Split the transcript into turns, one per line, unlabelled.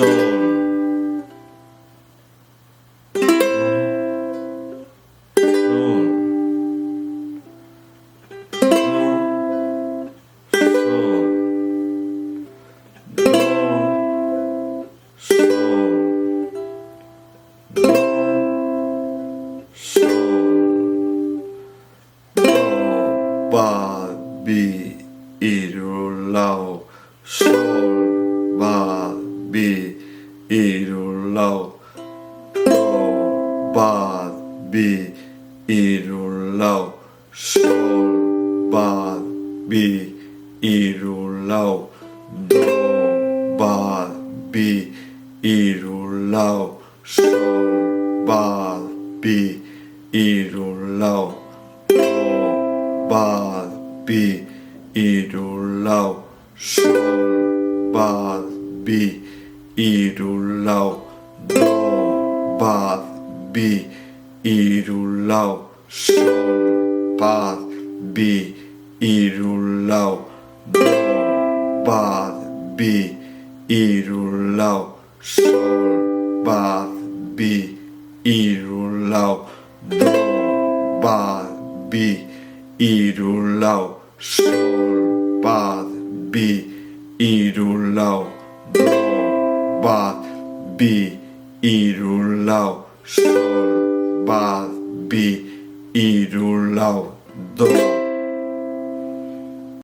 sol, ba bi iru lau sol ba bi iru lau do ba bi iru lau sol ba bi iru lau do ba bi iru lau sol ba bi iru lau do ba bi iru lau sol ba bi iru lau do ba bi iru lau sol ba bi iru lau do ba bi iru lau sol ba bi iru lau do ba bi iru lau sol ba bi iru lau do ba bi iru lau sol ba bi iru lau do